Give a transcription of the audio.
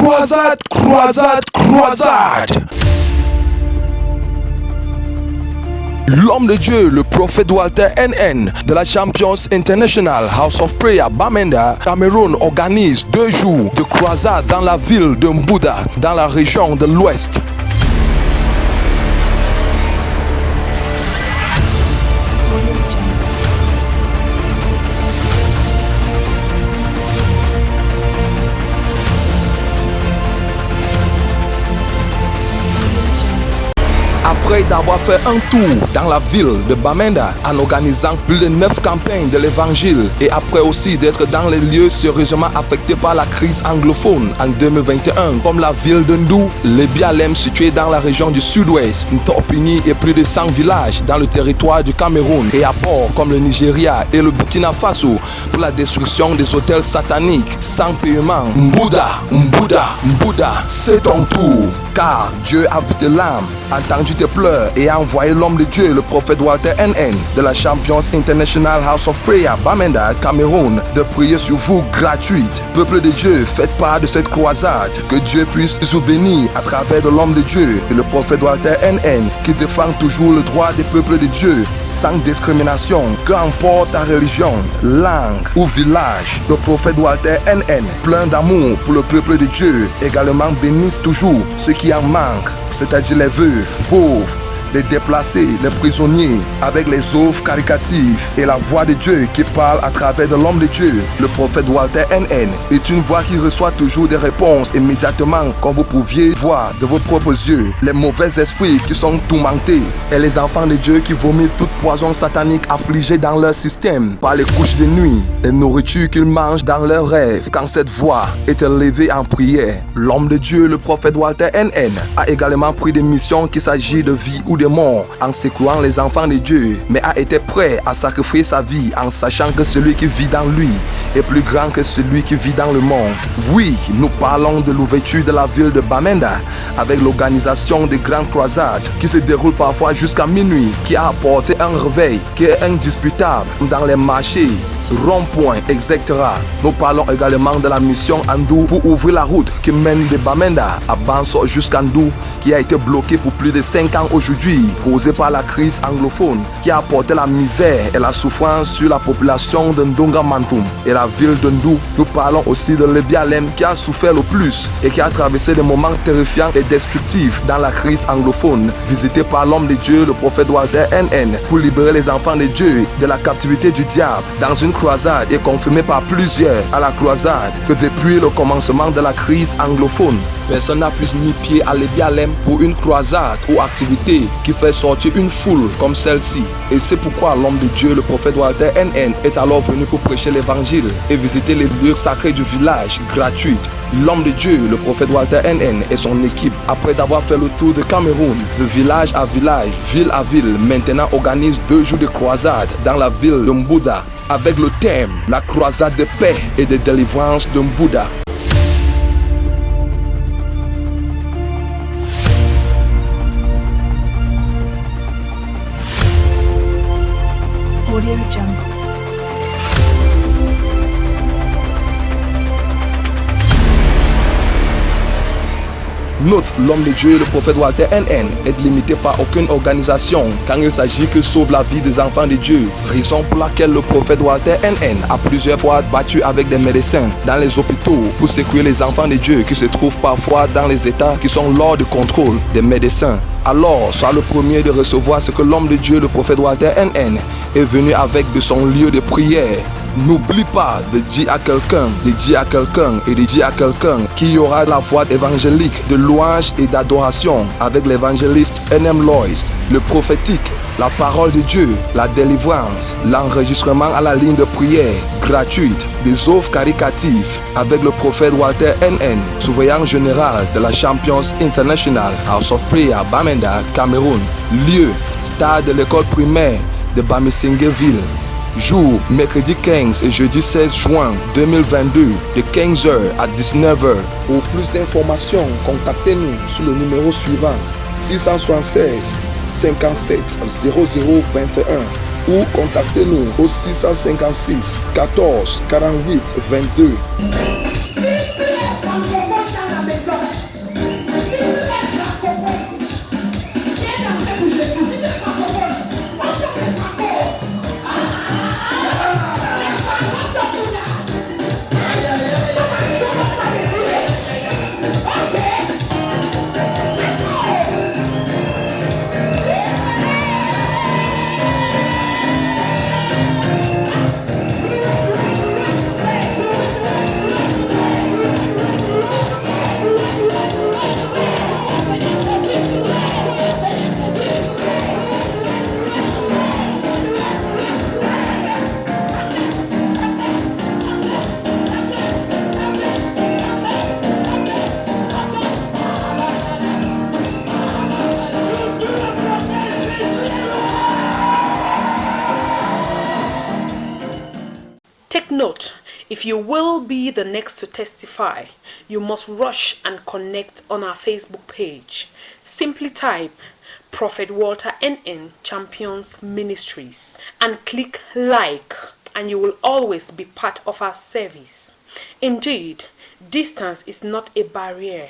Croisade, croisade, croisade. L'homme de Dieu, le prophète Walter NN de la Champions International House of Prayer Bamenda, Cameroun organise 2 jours de croisade dans la ville de Mbouda, dans la région de l'Ouest. Après d'avoir fait un tour dans la ville de Bamenda en organisant plus de 9 campagnes de l'évangile et après aussi d'être dans les lieux sérieusement affectés par la crise anglophone en 2021 comme la ville de Ndou, les Bialem situés dans la région du sud-ouest, Ntopini et plus de 100 villages dans le territoire du Cameroun et à port comme le Nigeria et le Burkina Faso pour la destruction des hôtels sataniques sans paiement. Mbouda, Mbouda, Mbouda, c'est ton tour. Car Dieu a vu tes larmes, entendu tes pleurs et a envoyé l'homme de Dieu, le prophète Walter NN de la Champions International House of Prayer Bamenda, Cameroun, de prier sur vous gratuite. Peuple de Dieu, faites part de cette croisade. Que Dieu puisse vous bénir à travers de l'homme de Dieu et le prophète Walter NN qui défend toujours le droit des peuples de Dieu sans discrimination, peu importe ta religion, langue ou village. Le prophète Walter NN, plein d'amour pour le peuple de Dieu, également bénisse toujours ceux qui en manquent, c'est-à-dire les veuves, pauvres, les déplacés, les prisonniers, avec les œuvres caricatives et la voix de Dieu qui parle à travers de l'homme de Dieu. Le prophète Walter NN est une voix qui reçoit toujours des réponses immédiatement, comme vous pouviez voir de vos propres yeux. Les mauvais esprits qui sont tourmentés et les enfants de Dieu qui vomissent toute poison satanique affligée dans leur système par les couches de nuit, les nourritures qu'ils mangent dans leurs rêves. Quand cette voix est élevée en prière, l'homme de Dieu, le prophète Walter NN, a également pris des missions qu'il s'agit de vie ou de mort en secouant les enfants de Dieu, mais a été prêt à sacrifier sa vie en sachant que celui qui vit dans lui est plus grand que celui qui vit dans le monde. Oui, nous parlons de l'ouverture de la ville de Bamenda avec l'organisation des grandes croisades qui se déroulent parfois jusqu'à minuit, qui a apporté un réveil qui est indisputable dans les marchés, ronds-points, etc. Nous parlons également de la mission Ndou pour ouvrir la route qui mène de Bamenda à Banso jusqu'à Ndou, qui a été bloquée pour plus de 5 ans aujourd'hui, causée par la crise anglophone qui a apporté la misère et la souffrance sur la population de Ndonga Mantoum et la ville de Ndou. Nous parlons aussi de l'Ebialem qui a souffert le plus et qui a traversé des moments terrifiants et destructifs dans la crise anglophone, visité par l'homme de Dieu, le prophète Walter NN, pour libérer les enfants de Dieu de la captivité du diable dans une croisade est confirmée par plusieurs à la croisade que depuis le commencement de la crise anglophone, personne n'a plus mis pied à l'Ebialem pour une croisade ou activité qui fait sortir une foule comme celle-ci. Et c'est pourquoi l'homme de Dieu, le prophète Walter NN, est alors venu pour prêcher l'évangile et visiter les lieux sacrés du village gratuit. L'homme de Dieu, le prophète Walter NN et son équipe, après d'avoir fait le tour de Cameroun, de village à village, ville à ville, maintenant organisent 2 jours de croisade dans la ville de Mbouda avec le thème « La croisade de paix et de délivrance de Mbouda ». Audio Jungle. Note, l'homme de Dieu, le prophète Walter NN, est limité par aucune organisation quand il s'agit que sauve la vie des enfants de Dieu. Raison pour laquelle le prophète Walter NN a plusieurs fois battu avec des médecins dans les hôpitaux pour secourir les enfants de Dieu qui se trouvent parfois dans les états qui sont hors de contrôle des médecins. Alors, sois le premier de recevoir ce que l'homme de Dieu, le prophète Walter NN, est venu avec de son lieu de prière. N'oublie pas de dire à quelqu'un, de dire à quelqu'un et de dire à quelqu'un qu'il y aura la voix évangélique de louange et d'adoration avec l'évangéliste N.M. Lois, le prophétique, la parole de Dieu, la délivrance, l'enregistrement à la ligne de prière gratuite, des œuvres caricatives avec le prophète Walter NN, surveillant général de la Champions International House of Prayer Bamenda, Cameroun. Lieu, stade de l'école primaire de Bamisingeville. Jour, mercredi 15 et jeudi 16 juin 2022, de 15h à 19h. Pour plus d'informations, contactez-nous sur le numéro suivant 676 57 0021 ou contactez-nous au 656 14 48 22. If you will be the next to testify, you must rush and connect on our Facebook page. Simply type Prophet Walter NN Champions Ministries and click like, and you will always be part of our service. Indeed, distance is not a barrier.